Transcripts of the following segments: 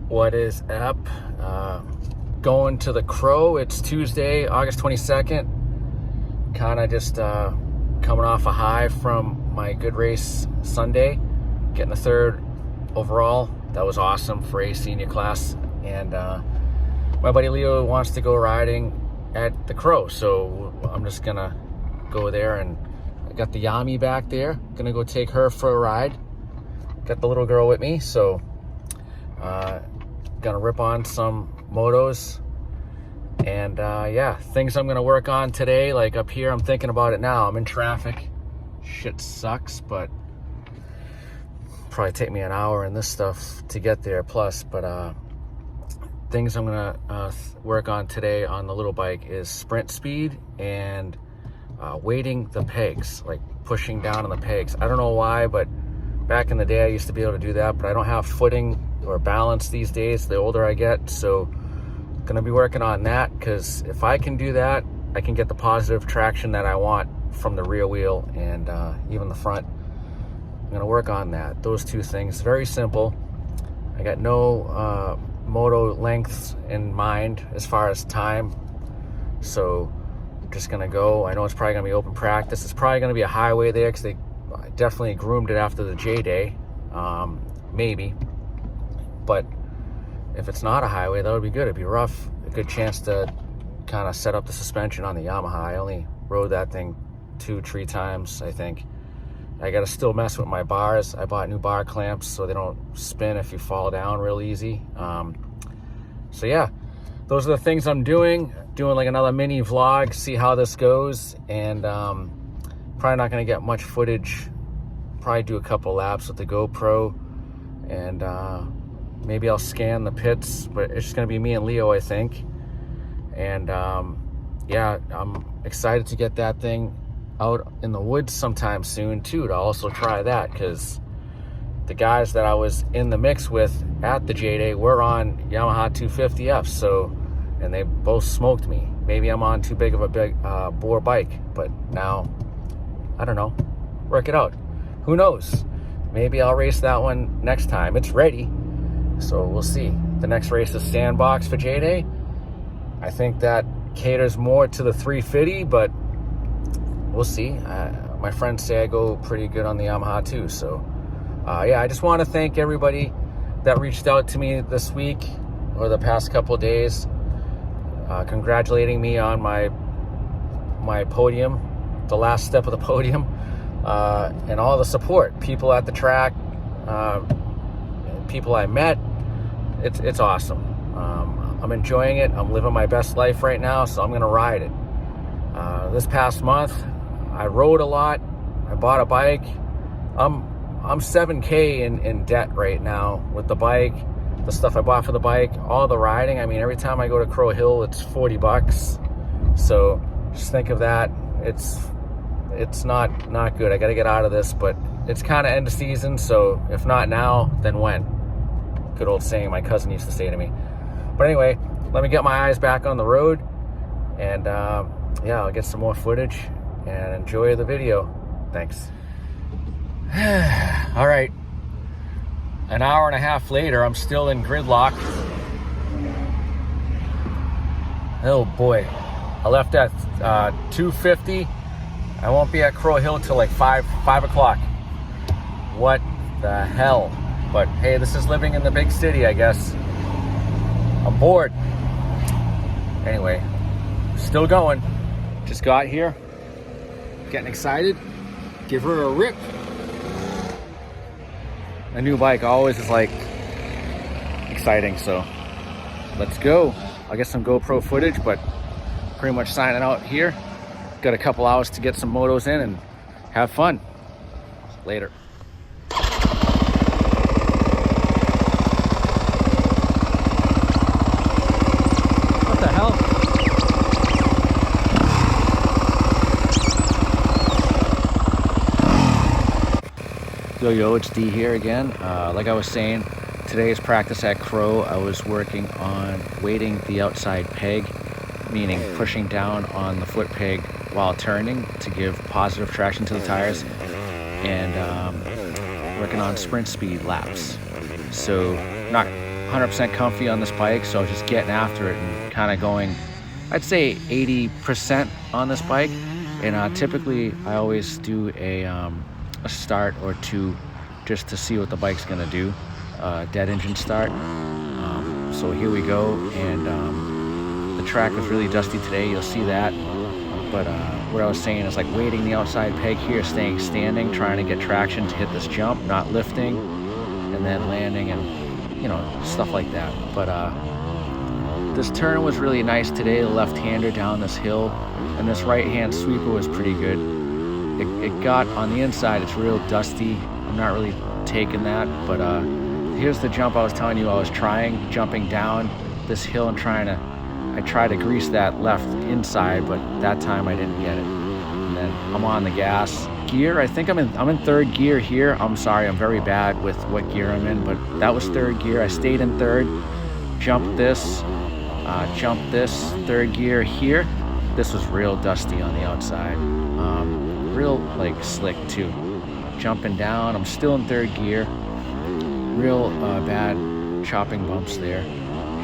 What is up? Going to the Crow. It's Tuesday, August 22nd. Kind of just coming off a high from my good race Sunday, getting a third overall. That was awesome for a senior class. And my buddy Leo wants to go riding at the Crow, so I'm just gonna go there. And I got the Yami back there. Gonna go take her for a ride. Got the little girl with me, so gonna rip on some motos. And yeah, things I'm gonna work on today. Like up here, I'm thinking about it now. I'm in traffic. Shit sucks, but probably take me an hour and this stuff to get there plus. But things I'm gonna work on today on the little bike is sprint speed and weighting the pegs, like pushing down on the pegs. I don't know why, but back in the day I used to be able to do that, but I don't have footing or balance these days the older I get. So gonna be working on that, because if I can do that, I can get the positive traction that I want from the rear wheel and even the front. I'm gonna work on that. Those two things, very simple. I got no moto lengths in mind as far as time, so I'm just gonna go. I know it's probably gonna be open practice. It's probably gonna be a highway there, because they definitely groomed it after the J Day, maybe. But if it's not a highway, that would be good. It'd be rough. A good chance to kind of set up the suspension on the Yamaha. I only rode that thing 2-3 times, I think. I gotta still mess with my bars. I bought new bar clamps so they don't spin if you fall down real easy. So yeah, those are the things I'm doing. Doing like another mini vlog, see how this goes. And probably not gonna get much footage. Probably do a couple laps with the GoPro, and maybe I'll scan the pits, but it's just gonna be me and Leo, I think. And yeah, I'm excited to get that thing out in the woods sometime soon too, to also try that, because the guys that I was in the mix with at the J-Day were on Yamaha 250F, so, and they both smoked me. Maybe I'm on too big of a big bore bike, but now, I don't know, work it out. Who knows? Maybe I'll race that one next time. It's ready, so we'll see. The next race is Sandbox for J-Day. I think that caters more to the 350, but we'll see. My friends say I go pretty good on the Yamaha too. So yeah, I just want to thank everybody that reached out to me this week or the past couple of days, congratulating me on my podium, the last step of the podium, and all the support. People at the track, people I met. It's awesome. I'm enjoying it. I'm living my best life right now, so I'm gonna ride it. This past month, I rode a lot. I bought a bike. I'm $7K in debt right now with the bike, the stuff I bought for the bike, all the riding. I mean, every time I go to Crow Hill, it's $40. So just think of that. It's not good. I got to get out of this, but it's kind of end of season. So if not now, then when? Good old saying my cousin used to say to me. But anyway, let me get my eyes back on the road, and yeah, I'll get some more footage and enjoy the video. Thanks. All right, an hour and a half later, I'm still in gridlock. Oh boy, I left at 2:50. I won't be at Crow Hill till like 5 o'clock. What the hell? But hey, this is living in the big city, I guess. I'm bored. Anyway, still going. Just got here. Getting excited. Give her a rip. A new bike always is like exciting, so let's go. I'll get some GoPro footage, but pretty much signing out here. Got a couple hours to get some motos in and have fun. Later. What the hell? Yo, it's D here again. Like I was saying, today's practice at Crow, I was working on weighting the outside peg, meaning pushing down on the foot peg while turning to give positive traction to the tires, and working on sprint speed laps. So not 100% comfy on this bike, so I was just getting after it and kind of going, I'd say 80% on this bike. And typically I always do a start or two just to see what the bike's gonna do, dead engine start. So here we go, and the track was really dusty today, you'll see that. But what I was saying is like weighting the outside peg here, staying standing, trying to get traction to hit this jump, not lifting, and then landing, and you know, stuff like that. But this turn was really nice today, the left-hander down this hill, and this right-hand sweeper was pretty good. It got on the inside, it's real dusty. I'm not really taking that, but here's the jump I was telling you I was trying, jumping down this hill and I tried to grease that left inside, but that time I didn't get it. And then I'm on the gas. Gear, I think I'm in third gear here. I'm sorry, I'm very bad with what gear I'm in, but that was third gear. I stayed in third, jumped this, third gear here. This was real dusty on the outside. Real like slick too. Jumping down, I'm still in third gear. Real bad chopping bumps there.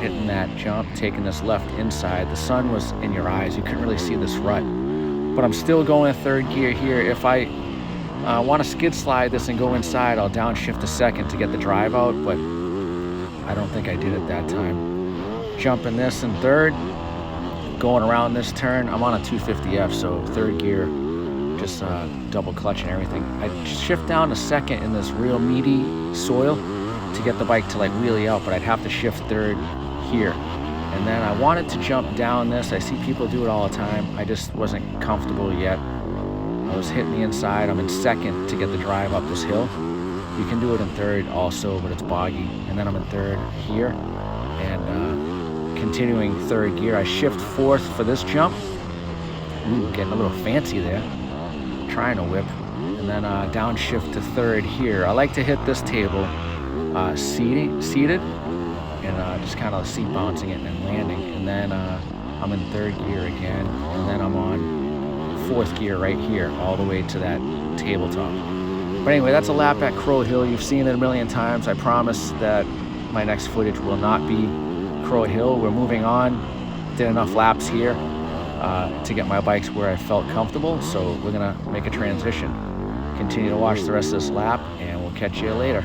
Hitting that jump, taking this left inside. The sun was in your eyes, you couldn't really see this rut. But I'm still going third gear here. If I want to skid slide this and go inside, I'll downshift a second to get the drive out, but I don't think I did it that time. Jumping this in third, going around this turn. I'm on a 250F, so third gear, just double clutch and everything. I shift down a second in this real meaty soil to get the bike to like wheelie out, but I'd have to shift third here. And then I wanted to jump down this. I see people do it all the time. I just wasn't comfortable yet. I was hitting the inside. I'm in second to get the drive up this hill. You can do it in third also, but it's boggy. And then I'm in third here, and continuing third gear. I shift fourth for this jump. Ooh, getting a little fancy there. Trying to whip. And then downshift to third here. I like to hit this table seated, and just kind of seat bouncing it and landing. And then I'm in third gear again, and then I'm on fourth gear right here, all the way to that tabletop. But anyway, that's a lap at Crow Hill. You've seen it a million times. I promise that my next footage will not be Crow Hill. We're moving on. Did enough laps here to get my bikes where I felt comfortable, so we're gonna make a transition. Continue to watch the rest of this lap, and we'll catch you later.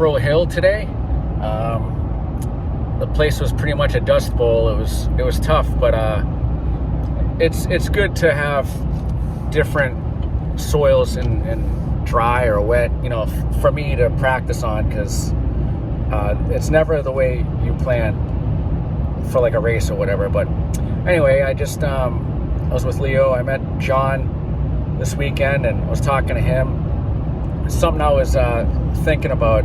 Crow Hill today. The place was pretty much a dust bowl. It was tough, but it's good to have different soils and dry or wet, you know, for me to practice on, because it's never the way you plan for like a race or whatever. But anyway, I was with Leo. I met John this weekend and I was talking to him. Something I was thinking about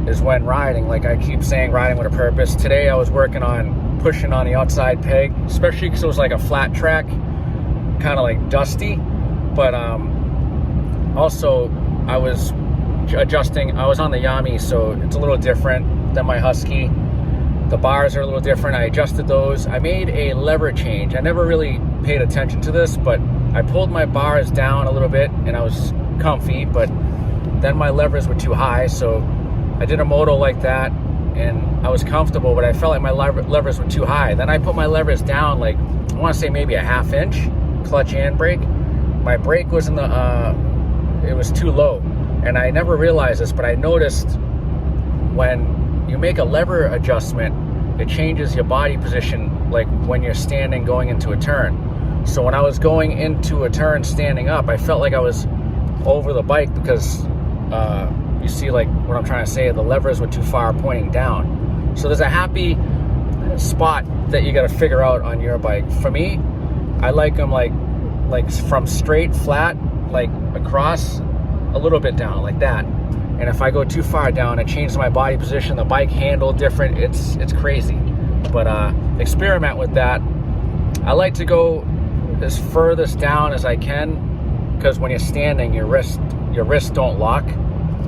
is when riding, like I keep saying, riding with a purpose. Today I was working on pushing on the outside peg, especially because it was like a flat track, kind of like dusty. But also I was adjusting. I was on the Yamaha, so it's a little different than my Husky. The bars are a little different. I adjusted those. I made a lever change. I never really paid attention to this, but I pulled my bars down a little bit and I was comfy, but then my levers were too high, so I did a moto like that and I was comfortable, but I felt like my levers were too high. Then I put my levers down, like I want to say maybe a ½ inch, clutch and brake. My brake was in the it was too low, and I never realized this, but I noticed when you make a lever adjustment, it changes your body position, like when you're standing going into a turn. So when I was going into a turn standing up, I felt like I was over the bike because you see, like what I'm trying to say, the levers were too far pointing down. So there's a happy spot that you got to figure out on your bike. For me, I like them like from straight flat, like across a little bit down like that. And if I go too far down, it changes my body position, the bike handle different. It's crazy. But experiment with that. I like to go as furthest down as I can, because when you're standing, your wrists don't lock.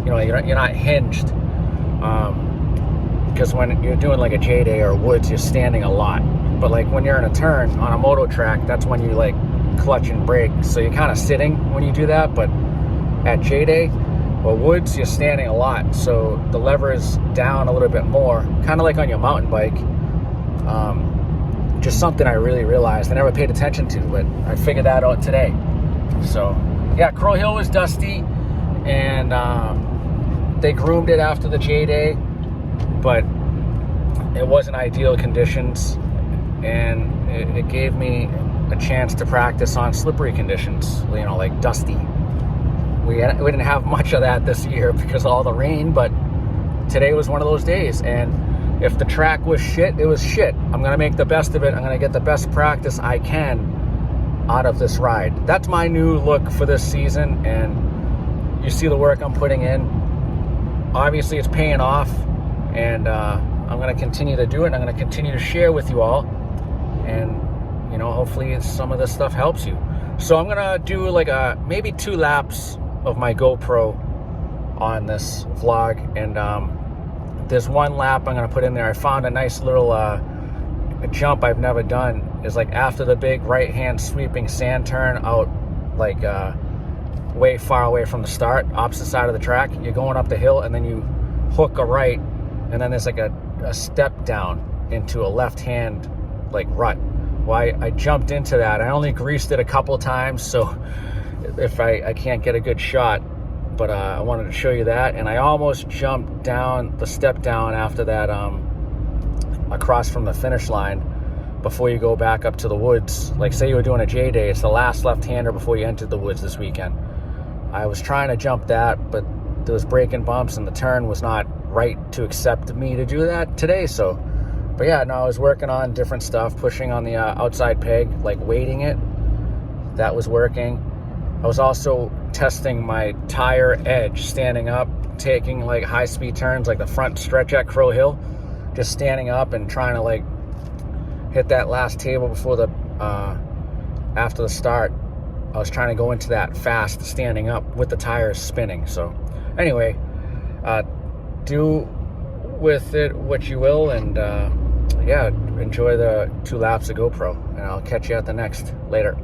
You know, you're not hinged. Because when you're doing like a J-Day or woods, you're standing a lot. But like when you're in a turn on a moto track, that's when you like clutch and brake. So you're kind of sitting when you do that. But at J-Day or woods, you're standing a lot. So the lever is down a little bit more, kind of like on your mountain bike. Just something I really realized I never paid attention to, but I figured that out today. So yeah, Crow Hill was dusty, and they groomed it after the J-Day, but it wasn't ideal conditions, and it gave me a chance to practice on slippery conditions, you know, like dusty. We didn't have much of that this year because of all the rain, but today was one of those days, and if the track was shit, it was shit. I'm going to make the best of it. I'm going to get the best practice I can out of this ride. That's my new look for this season, and you see the work I'm putting in. Obviously, it's paying off, and I'm going to continue to do it, and I'm going to continue to share with you all, and, you know, hopefully some of this stuff helps you. So I'm going to do like maybe 2 laps of my GoPro on this vlog, and there's one lap I'm going to put in there. I found a nice little a jump I've never done. Is like after the big right hand sweeping sand turn out, like way far away from the start, opposite side of the track. You're going up the hill and then you hook a right, and then there's like a step down into a left hand like rut. Well, I jumped into that. I only greased it a couple times, so if I can't get a good shot, but I wanted to show you that. And I almost jumped down the step down after that, across from the finish line before you go back up to the woods. Like say you were doing a J-Day, it's the last left-hander before you entered the woods this weekend. I was trying to jump that, but there was braking bumps and the turn was not right to accept me to do that today. So, but yeah, no, I was working on different stuff, pushing on the outside peg, like weighting it. That was working. I was also testing my tire edge, standing up, taking like high-speed turns, like the front stretch at Crow Hill, just standing up and trying to like hit that last table before the after the start. I was trying to go into that fast, standing up with the tires spinning. So anyway, do with it what you will, and yeah, enjoy the 2 laps of GoPro, and I'll catch you at the next. Later.